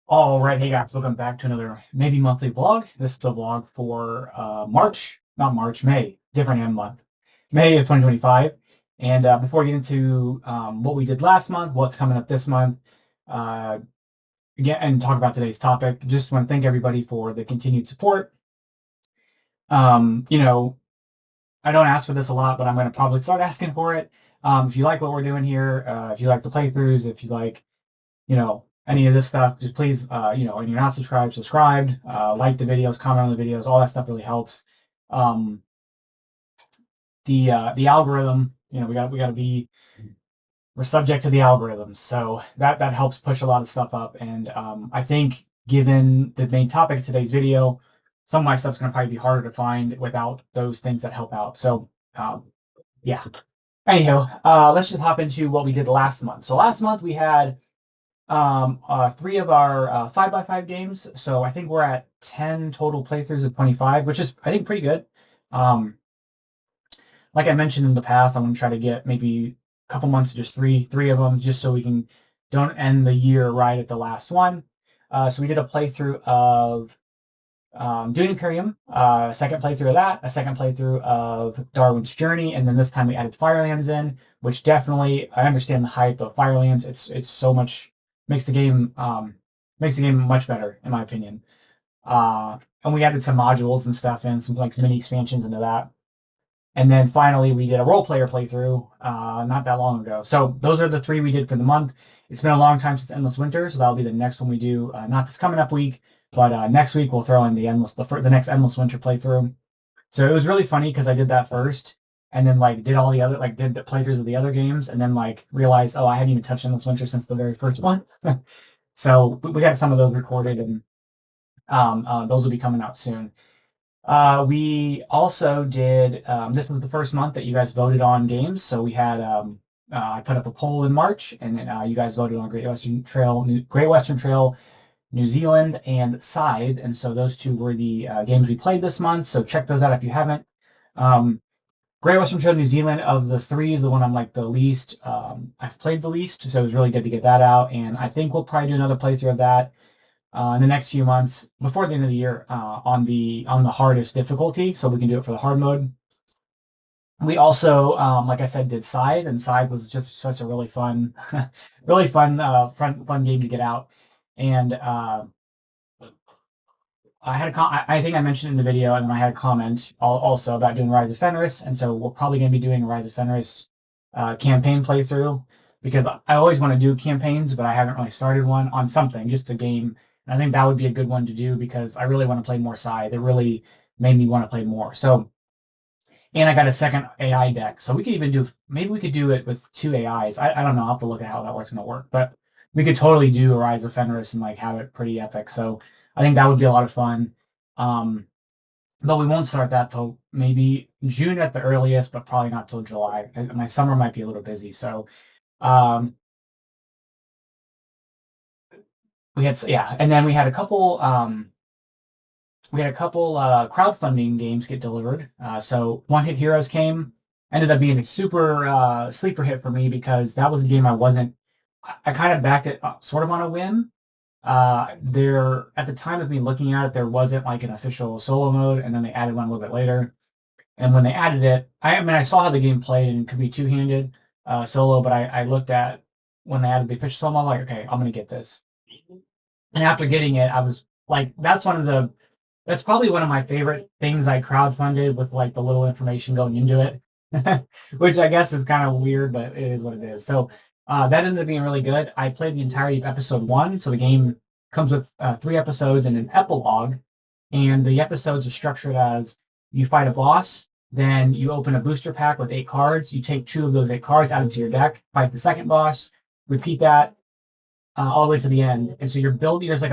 All right, hey guys, welcome back to another maybe monthly vlog. This is the vlog for May, different month, May of 2025. And before we get into what we did last month, what's coming up this month, uh, again, and talk about today's topic, just want to thank everybody for the continued support. You know, I don't ask for this a lot, but I'm going to probably start asking for it. If you like what we're doing here, if you like the playthroughs, if you like any of this stuff, just please, and you're not subscribed, like the videos, comment on the videos, all that stuff really helps. Um, the algorithm, we got to be, we're subject to the algorithms, so that helps push a lot of stuff up. And I think given the main topic of today's video, some of my stuff's going to probably be harder to find without those things that help out. So yeah. Anyhow, let's just hop into what we did last month. So last month we had three of our 5x5 games. So I think we're at 10 total playthroughs of 25, which is, I think, pretty good. Like I mentioned in the past, I'm going to try to get maybe a couple months of just three of them, just so we can don't end the year right at the last one. So we did a playthrough of Dune Imperium, second playthrough of that, a second playthrough of Darwin's Journey, and then this time we added Firelands in, which definitely, I understand the hype of Firelands. It's so much, makes the game much better in my opinion. And we added some modules and stuff in, some mini expansions into that. And then finally we did a role player playthrough not that long ago. So those are the three we did for the month. It's been a long time since Endless Winter, so that'll be the next one we do. Not this coming up week, but next week we'll throw in the next Endless Winter playthrough. So it was really funny because I did that first, and then did all the other did the playthroughs of the other games, and then realized, oh, I hadn't even touched Endless Winter since the very first one. So we got some of those recorded, and those will be coming out soon. We also did, this was the first month that you guys voted on games. So we had, I put up a poll in March, and you guys voted on Great Western Trail, New Zealand, and Scythe. And so those two were the games we played this month. So check those out if you haven't. Great Western Trail New Zealand, of the three, is the one I'm the least, I've played the least. So it was really good to get that out. And I think we'll probably do another playthrough of that in the next few months before the end of the year on the hardest difficulty, so we can do it for the hard mode. We also, like I said, did Scythe, and Scythe was just such a really fun, fun game to get out. And I think I mentioned in the video, and then I had a comment also about doing Rise of Fenris, and so we're probably going to be doing a Rise of Fenris campaign playthrough, because I always want to do campaigns, but I haven't really started one on something, just a game. And I think that would be a good one to do because I really want to play more Scythe. It really made me want to play more. So, and I got a second AI deck, so we could even do, maybe we could do it with two AIs. I don't know. I'll have to look at how that work's going to work, but we could totally do a Rise of Fenris and have it pretty epic. So I think that would be a lot of fun. But we won't start that till maybe June at the earliest, but probably not till July. My summer might be a little busy, so we had, yeah, and then we had a couple crowdfunding games get delivered. So One Hit Heroes ended up being a super sleeper hit for me, because that was a game I kind of backed it sort of on a whim. There, at the time of me looking at it, there wasn't an official solo mode, and then they added one a little bit later. And when they added it, I saw how the game played, and it could be two-handed solo, but I looked at when they added the official solo, I'm like, okay, I'm going to get this. And after getting it, I was like, that's probably one of my favorite things I crowdfunded, with the little information going into it, which I guess is kind of weird, but it is what it is. So that ended up being really good. I played the entirety of episode 1. So the game comes with 3 episodes and an epilogue. And the episodes are structured as you fight a boss, then you open a booster pack with 8 cards. You take 2 of those 8 cards out into your deck, fight the second boss, repeat that all the way to the end. And so you're building, there's a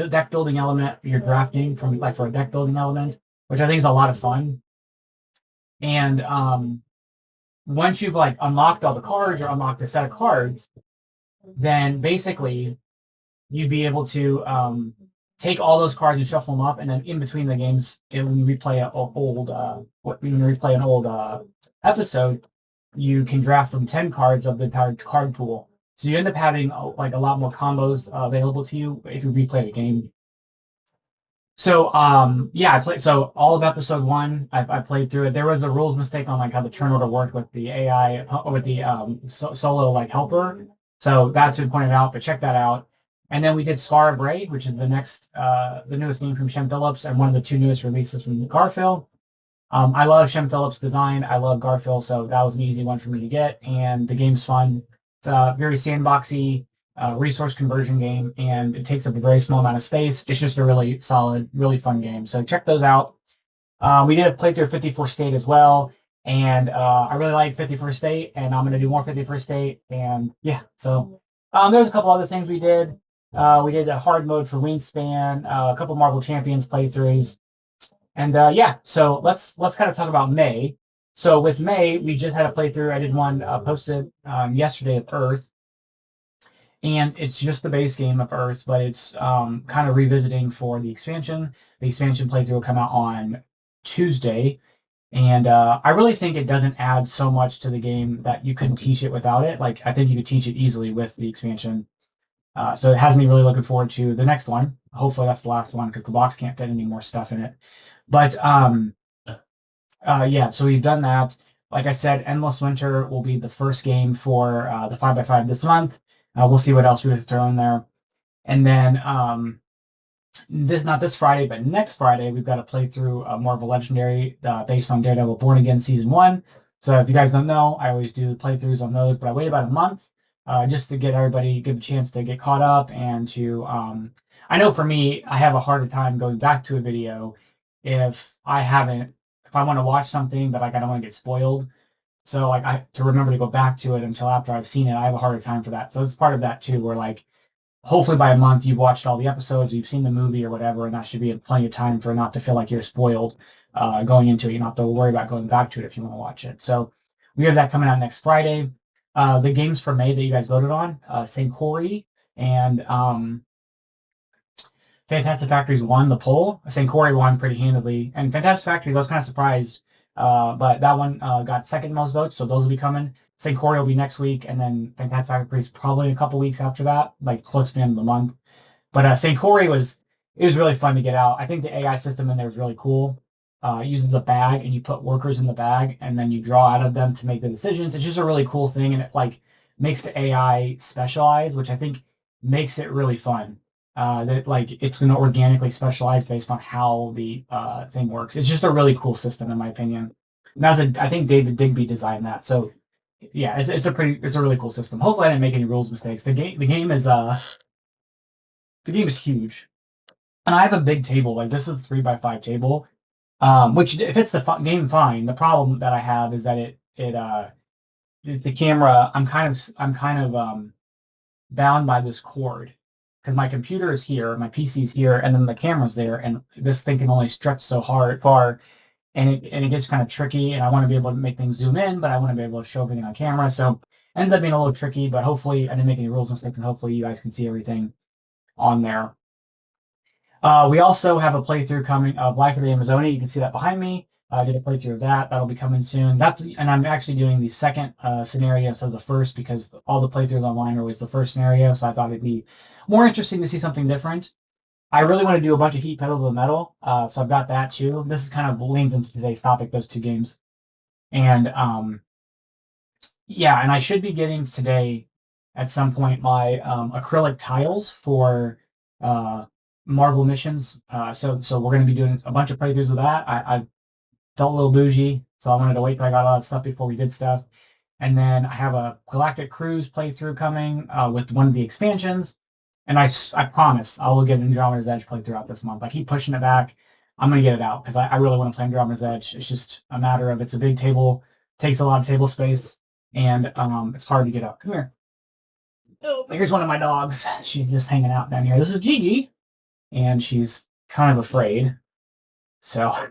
deck building element you're drafting from for a deck building element, which I think is a lot of fun. And once you've unlocked all the cards, or unlocked a set of cards, then basically you'd be able to take all those cards and shuffle them up, and then in between the games, when you replay an old episode, you can draft from 10 cards of the entire card pool. So you end up having like a lot more combos available to you if you replay the game. So yeah, I played so all of episode one. I played through it. There was a rules mistake on like how the turn order worked with the AI with the solo like helper. So that's been pointed out. But check that out. And then we did Scar of Braid, which is the newest game from Shem Phillips and one of the two newest releases from Garfield. I love Shem Phillips' design. I love Garfield, so that was an easy one for me to get. And the game's fun. It's a very sandboxy resource conversion game, and it takes up a very small amount of space. It's just a really solid, really fun game. So check those out. We did a playthrough of 54 State as well, and I really like 51st State, and I'm going to do more 51st State. And yeah, so there's a couple other things we did. We did a hard mode for Wingspan, a couple Marvel Champions playthroughs. And yeah, so let's kind of talk about May. So with May, we just had a playthrough. I did one posted yesterday of Earth, and it's just the base game of Earth, but it's kind of revisiting for the expansion. The expansion playthrough will come out on Tuesday, and I really think it doesn't add so much to the game that you couldn't teach it without it. Like I think you could teach it easily with the expansion. So it has me really looking forward to the next one. Hopefully that's the last one because the box can't fit any more stuff in it. But yeah, so we've done that. Like I said, Endless Winter will be the first game for the 5x5 this month. We'll see what else we throw in there. And then not this Friday, but next Friday, we've got to play through Marvel Legendary based on Daredevil Born Again Season 1. So if you guys don't know, I always do playthroughs on those, but I wait about a month just to get everybody give a chance to get caught up and to I know for me, I have a harder time going back to a video if I want to watch something, but like I don't want to get spoiled. So like to remember to go back to it until after I've seen it, I have a harder time for that. So it's part of that too, where like hopefully by a month you've watched all the episodes, you've seen the movie or whatever, and that should be plenty of time for not to feel like you're spoiled going into it. You don't have to worry about going back to it if you want to watch it. So we have that coming out next Friday. The games for May that you guys voted on, St. Corey and Fantastic Factories won the poll. St. Corey won pretty handily. And Fantastic Factories, I was kind of surprised, but that one got second most votes, so those will be coming. St. Corey will be next week, and then Fantastic Factories probably a couple weeks after that, like close to the end of the month. But St. Corey was really fun to get out. I think the AI system in there is really cool. It uses a bag, and you put workers in the bag, and then you draw out of them to make the decisions. It's just a really cool thing, and it like makes the AI specialize, which I think makes it really fun. That like it's going to organically specialize based on how the thing works. It's just a really cool system in my opinion. And I think David Digby designed that. So yeah, it's a really cool system. Hopefully I didn't make any rules mistakes. The game is huge, and I have a big table. Like this is a 3x5 table, which if it's the game fine. The problem that I have is that the camera. I'm kind of bound by this cord because my computer is here, my PC is here, and then the camera's there, and this thing can only stretch so far, and it gets kind of tricky, and I want to be able to make things zoom in, but I want to be able to show everything on camera, so it ended up being a little tricky, but hopefully I didn't make any rules mistakes, and hopefully you guys can see everything on there. We also have a playthrough coming of Life of the Amazonia. You can see that behind me. I did a playthrough of that. That'll be coming soon. And I'm actually doing the second scenario instead of the first because all the playthroughs online are always the first scenario. So I thought it'd be more interesting to see something different. I really want to do a bunch of Heat Pedal to the Metal. So I've got that too. This is kind of leans into today's topic, those two games. And yeah, and I should be getting today at some point my acrylic tiles for Marvel missions. So we're going to be doing a bunch of playthroughs of that. I felt a little bougie, so I wanted to wait till I got all that stuff before we did stuff. And then I have a Galactic Cruise playthrough coming with one of the expansions. And I promise I will get Andromeda's Edge playthrough out this month. I keep pushing it back. I'm going to get it out because I really want to play Andromeda's Edge. It's just a matter of it's a big table, takes a lot of table space, and it's hard to get up. Come here. Oh, here's one of my dogs. She's just hanging out down here. This is Gigi, and she's kind of afraid. So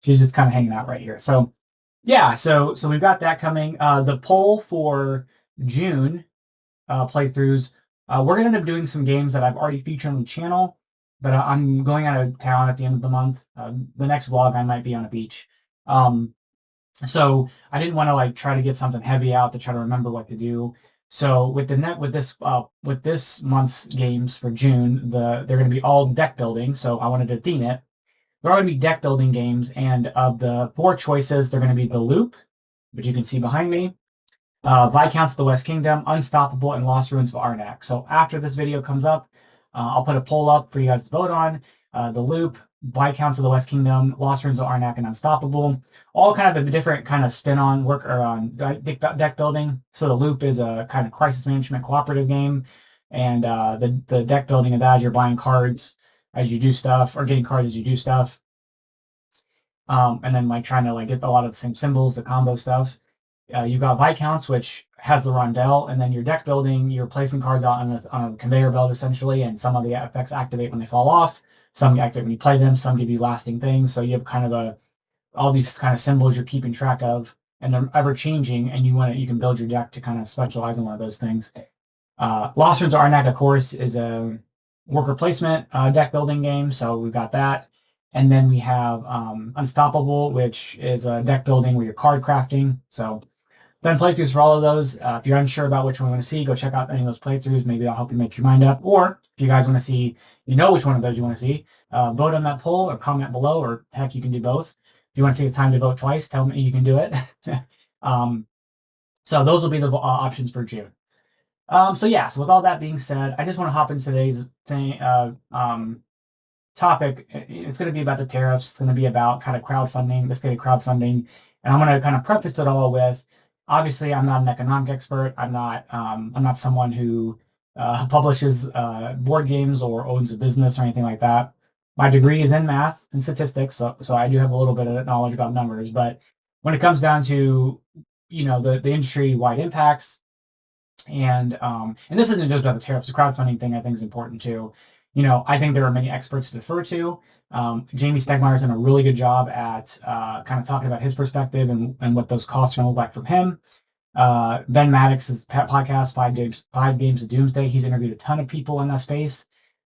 she's just kind of hanging out right here. So yeah, so we've got that coming. The poll for June playthroughs, we're going to end up doing some games that I've already featured on the channel, but I'm going out of town at the end of the month. The next vlog I might be on a beach. So I didn't want to like try to get something heavy out to try to remember what to do. So with this month's games for June, they're going to be all deck building. So I wanted to theme it. They're all going to be deck building games, and of the 4 choices, they're going to be the Loop, which you can see behind me, Viscounts of the West Kingdom, Unstoppable, and Lost Ruins of Arnak. So after this video comes up, I'll put a poll up for you guys to vote on. The Loop, Viscounts of the West Kingdom, Lost Ruins of Arnak, and Unstoppable. All kind of a different kind of spin on work or on deck building. So the Loop is a kind of crisis management cooperative game, and the deck building of that is you're buying cards as you do stuff, or getting cards as you do stuff. And then like trying to like get a lot of the same symbols, the combo stuff. You've got Viscounts, which has the rondel, and then your deck building, you're placing cards out on a conveyor belt essentially, and some of the effects activate when they fall off. Some activate when you play them. Some give you lasting things. So you have kind of all these kind of symbols you're keeping track of, and they're ever changing. And you can build your deck to kind of specialize in one of those things. Lost Ruins of Arnak, of course, is a worker placement deck building game. So we've got that. And then we have Unstoppable, which is a deck building where you're card crafting. So done playthroughs for all of those. If you're unsure about which one you want to see, go check out any of those playthroughs. Maybe I'll help you make your mind up. Or if you guys want to see, which one of those you want to see, vote on that poll or comment below, or heck, you can do both. If you want to take the time to vote twice, tell me you can do it. So those will be the options for June. So with all that being said, I just want to hop into today's topic. It's going to be about the tariffs. It's going to be about kind of crowdfunding, the state of crowdfunding. And I'm going to kind of preface it all with, obviously, I'm not an economic expert. I'm not someone who publishes board games or owns a business or anything like that. My degree is in math and statistics, so I do have a little bit of knowledge about numbers. But when it comes down to, the industry-wide impacts, and this isn't just about the tariffs, the crowdfunding thing I think is important too. I think there are many experts to defer to. Jamie Stegmaier's done a really good job at kind of talking about his perspective and what those costs are going to look like from him. Ben Maddox's podcast, Five Games of Doomsday, he's interviewed a ton of people in that space.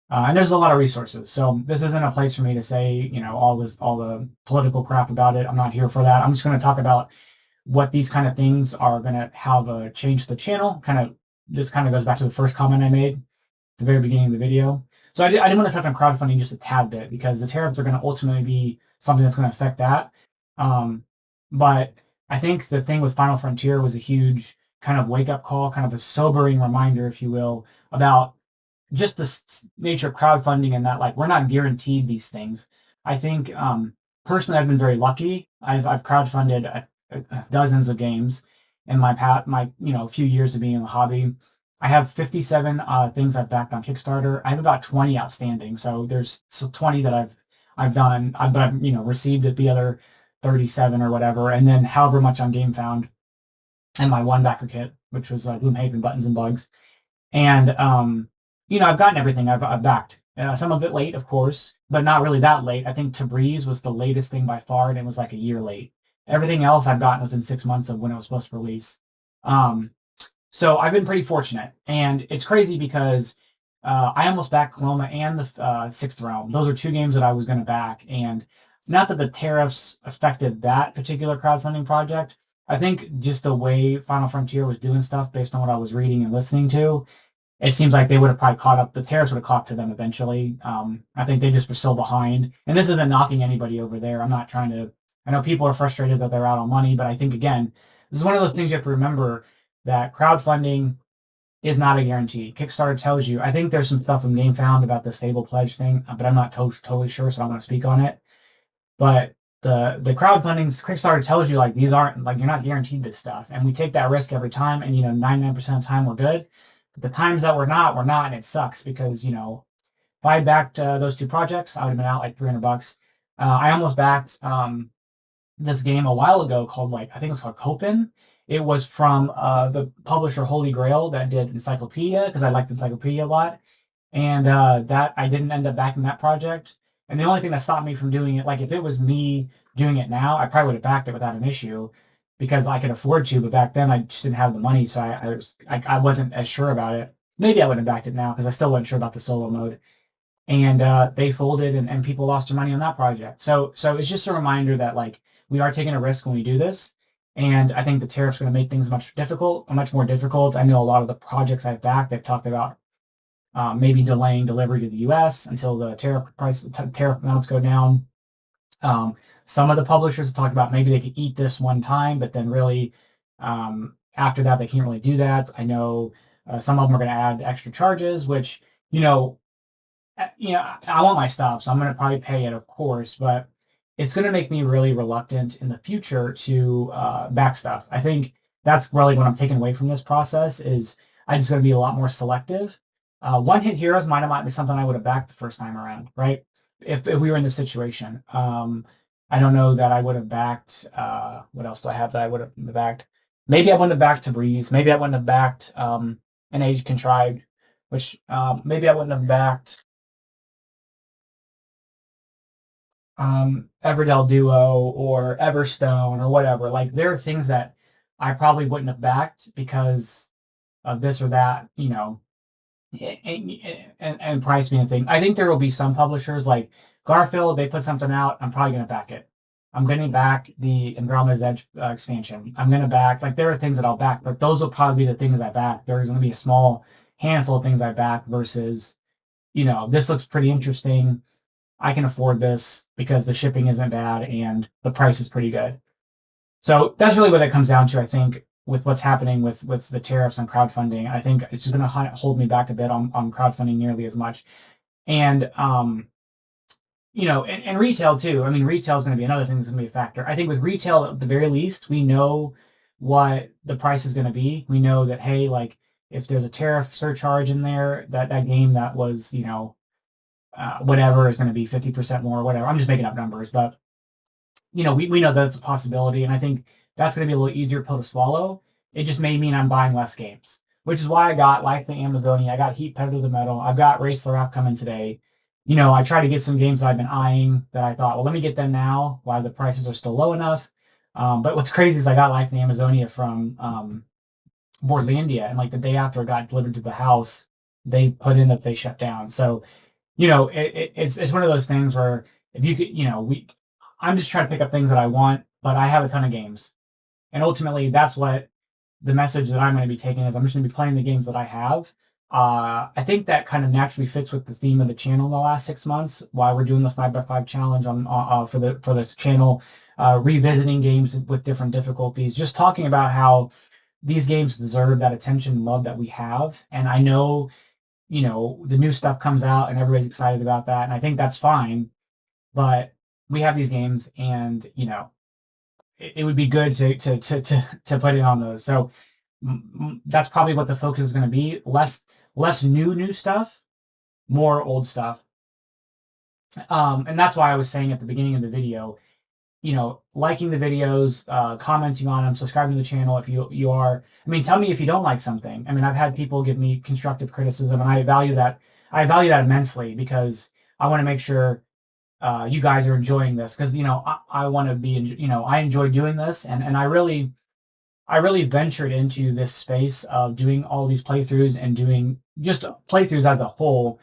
And there's a lot of resources. So this isn't a place for me to say, all the political crap about it. I'm not here for that. I'm just going to talk about what these kind of things are going to have a change to the channel. This kind of goes back to the first comment I made at the very beginning of the video. So I didn't want to touch on crowdfunding just a tad bit because the tariffs are going to ultimately be something that's going to affect that. But I think the thing with Final Frontier was a huge kind of wake-up call, kind of a sobering reminder, if you will, about just the nature of crowdfunding and that, like, we're not guaranteed these things. I think, personally, I've been very lucky. I've crowdfunded dozens of games in my few years of being in the hobby. I have 57 things I've backed on Kickstarter. I have about 20 outstanding. So there's 20 that I've done, but I've received at the other 37 or whatever, and then however much on GameFound and my one backer kit, which was Gloomhaven Buttons and Bugs. And I've gotten everything I've backed. Some of it late, of course, but not really that late. I think Tabriz was the latest thing by far, and it was like a year late. Everything else I've gotten within 6 months of when it was supposed to release. So I've been pretty fortunate, and it's crazy because I almost backed Coloma and the Sixth Realm. Those are 2 games that I was going to back, and not that the tariffs affected that particular crowdfunding project. I think just the way Final Frontier was doing stuff based on what I was reading and listening to, it seems like they would have probably caught up. The tariffs would have caught to them eventually. I think they just were so behind, and this isn't knocking anybody over there. I'm not trying to. I know people are frustrated that they're out on money, but I think, again, this is one of those things you have to remember, that crowdfunding is not a guarantee. Kickstarter tells you, I think there's some stuff in GameFound about the stable pledge thing, but I'm not totally sure, so I'm going to speak on it. But the crowdfunding, Kickstarter tells you, like, these aren't, like, you're not guaranteed this stuff. And we take that risk every time, and, 99% of the time we're good. But the times that we're not, and it sucks because, if I had backed those 2 projects, I would have been out like $300. I almost backed this game a while ago called, I think it's called Copen. It was from the publisher Holy Grail that did Encyclopedia, because I liked Encyclopedia a lot. And that I didn't end up backing that project. And the only thing that stopped me from doing it, like if it was me doing it now, I probably would have backed it without an issue because I could afford to, but back then I just didn't have the money, so I wasn't as sure about it. Maybe I would have backed it now because I still wasn't sure about the solo mode. And they folded and people lost their money on that project. So it's just a reminder that, like, we are taking a risk when we do this. And I think the tariffs are going to make things much more difficult. I know a lot of the projects I've backed, they've talked about maybe delaying delivery to the U.S. until the tariff amounts go down. Some of the publishers have talked about maybe they could eat this one time, but then really after that they can't really do that. I know some of them are going to add extra charges, which I want my stuff, so I'm going to probably pay it, of course, but it's going to make me really reluctant in the future to back stuff. I think that's really what I'm taking away from this process is I'm just going to be a lot more selective. One-hit heroes might not be something I would have backed the first time around, right? If we were in this situation. I don't know that I would have backed, what else do I have that I would have backed? Maybe I wouldn't have backed Tabriz. Maybe I wouldn't have backed an Age Contrived, which maybe I wouldn't have backed Everdell Duo or Everstone or whatever. Like there are things that I probably wouldn't have backed because of this or that, and price being a thing. I think there will be some publishers like Garfield. They put something out. I'm probably going to back it. I'm going to back the Andromeda's Edge expansion. I'm going to back, like there are things that I'll back, but those will probably be the things I back. There's going to be a small handful of things I back versus, this looks pretty interesting. I can afford this because the shipping isn't bad and the price is pretty good. So that's really what it comes down to, I think, with what's happening with the tariffs and crowdfunding. I think it's just going to hold me back a bit on crowdfunding nearly as much. And, and retail too. I mean, retail is going to be another thing that's going to be a factor. I think with retail, at the very least, we know what the price is going to be. We know that, hey, like if there's a tariff surcharge in there, that game that was, whatever is going to be 50% more, whatever. I'm just making up numbers, but we know that's a possibility, and I think that's going to be a little easier pill to swallow. It just may mean I'm buying less games, which is why I got Life the Amazonia, I got Heat Pedal to the Metal, I've got Race the Rap coming today. I try to get some games that I've been eyeing that I thought, well, let me get them now while the prices are still low enough. But what's crazy is I got Life the Amazonia from Boardlandia, and like the day after it got delivered to the house, they put in that they shut down. So it's one of those things where if you could, I'm just trying to pick up things that I want, but I have a ton of games. And ultimately, that's what the message that I'm going to be taking is I'm just going to be playing the games that I have. I think that kind of naturally fits with the theme of the channel in the last 6 months, why we're doing the 5x5 challenge for this channel, revisiting games with different difficulties, just talking about how these games deserve that attention and love that we have. And I know the new stuff comes out and everybody's excited about that. And I think that's fine, but we have these games and, it would be good to put in on those. So that's probably what the focus is going to be. Less new stuff, more old stuff. And that's why I was saying at the beginning of the video, liking the videos, commenting on them, subscribing to the channel if you are. I mean, tell me if you don't like something. I mean, I've had people give me constructive criticism, and I value that. I value that immensely because I want to make sure you guys are enjoying this because I want to be. I enjoy doing this, and I really ventured into this space of doing all these playthroughs and doing just playthroughs as a whole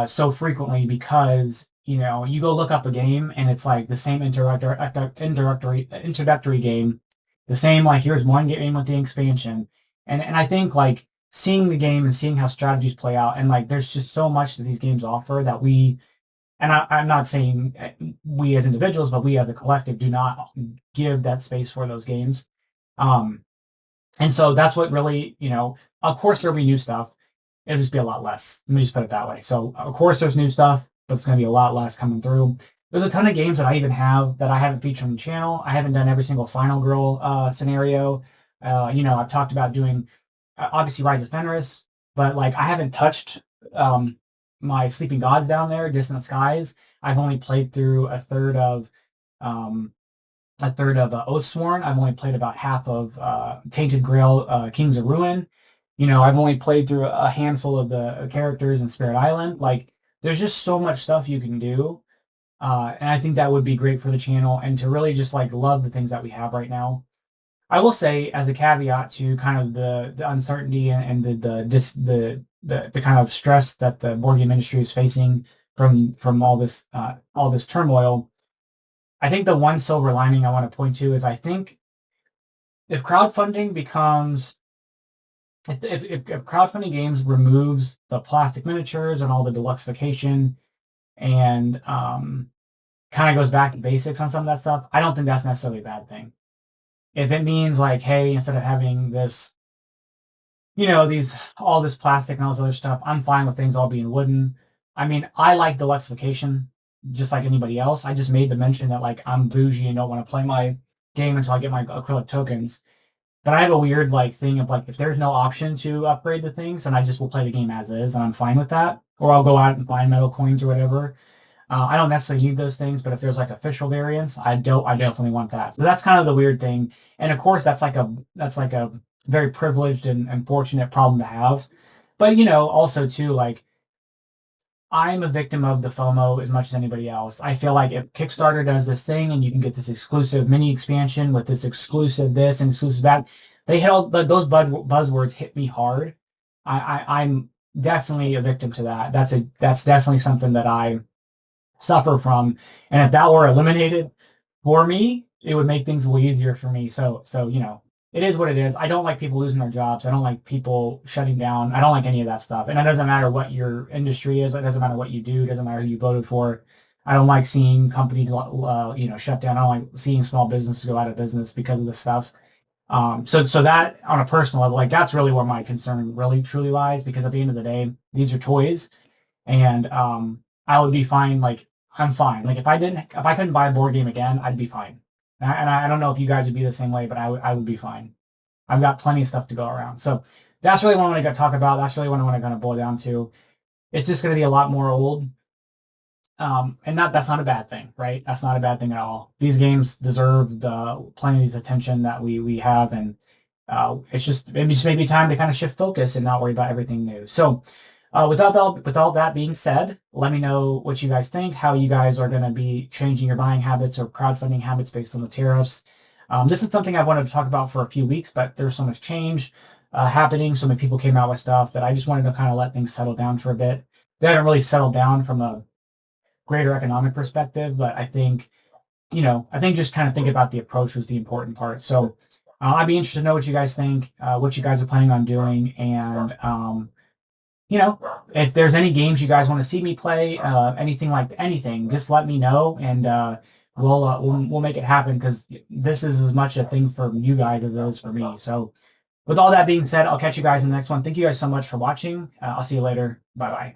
so frequently because you go look up a game and it's like the same introductory game, the same like here's one game with the expansion, and I think like seeing the game and seeing how strategies play out and like there's just so much that these games offer that I'm not saying we as individuals, but we as a collective do not give that space for those games. And so that's what really, of course there'll be new stuff. It'll just be a lot less. Let me just put it that way. So of course there's new stuff, but it's going to be a lot less coming through. There's a ton of games that I even have that I haven't featured on the channel. I haven't done every single Final Girl scenario. I've talked about doing obviously Rise of Fenris, but like I haven't touched my Sleeping Gods down there, Distant Skies. I've only played through a third of Oathsworn. I've only played about half of Tainted Grail, Kings of Ruin. I've only played through a handful of the characters in Spirit Island. Like, there's just so much stuff you can do. And I think that would be great for the channel and to really just like love the things that we have right now. I will say as a caveat to kind of the uncertainty and the kind of stress that the board game industry is facing from all this turmoil. I think the one silver lining I want to point to is I think if crowdfunding becomes if crowdfunding games removes the plastic miniatures and all the deluxeification and kind of goes back to basics on some of that stuff, I don't think that's necessarily a bad thing. If it means like, hey, instead of having this, these all this plastic and all this other stuff, I'm fine with things all being wooden. I mean, I like deluxeification just like anybody else. I just made the mention that like I'm bougie and don't want to play my game until I get my acrylic tokens. But I have a weird like thing of like if there's no option to upgrade the things, then I just will play the game as is, and I'm fine with that. Or I'll go out and find metal coins or whatever. I don't necessarily need those things, but if there's like official variants, I definitely want that. So that's kind of the weird thing. And of course, that's like a very privileged and fortunate problem to have. But also too, like I'm a victim of the FOMO as much as anybody else. I feel like if Kickstarter does this thing and you can get this exclusive mini expansion with this exclusive this and exclusive that, they held those buzzwords hit me hard. I'm definitely a victim to that. That's definitely something that I suffer from. And if that were eliminated for me, it would make things a little easier for me. So it is what it is. I don't like people losing their jobs. I don't like people shutting down. I don't like any of that stuff. And it doesn't matter what your industry is. It doesn't matter what you do. It doesn't matter who you voted for. I don't like seeing companies, shut down. I don't like seeing small businesses go out of business because of this stuff. So that on a personal level, like that's really where my concern really truly lies, because at the end of the day, these are toys, and I would be fine. Like I'm fine. Like if I couldn't buy a board game again, I'd be fine. And I don't know if you guys would be the same way, but I would be fine. I've got plenty of stuff to go around. So that's really what I want to talk about. That's really what I want to kind of boil down to. It's just going to be a lot more old. And that's not a bad thing, right? That's not a bad thing at all. These games deserve plenty of attention that we have, and it's just maybe time to kind of shift focus and not worry about everything new. So with all that being said, let me know what you guys think, how you guys are going to be changing your buying habits or crowdfunding habits based on the tariffs. This is something I wanted to talk about for a few weeks, but there's so much change happening. So many people came out with stuff that I just wanted to kind of let things settle down for a bit. They haven't really settled down from a greater economic perspective, but I think just kind of think about the approach was the important part. So I'd be interested to know what you guys think, what you guys are planning on doing, and if there's any games you guys want to see me play, anything, just let me know, and we'll make it happen, because this is as much a thing for you guys as it is for me. So with all that being said, I'll catch you guys in the next one. Thank you guys so much for watching. I'll see you later. Bye bye.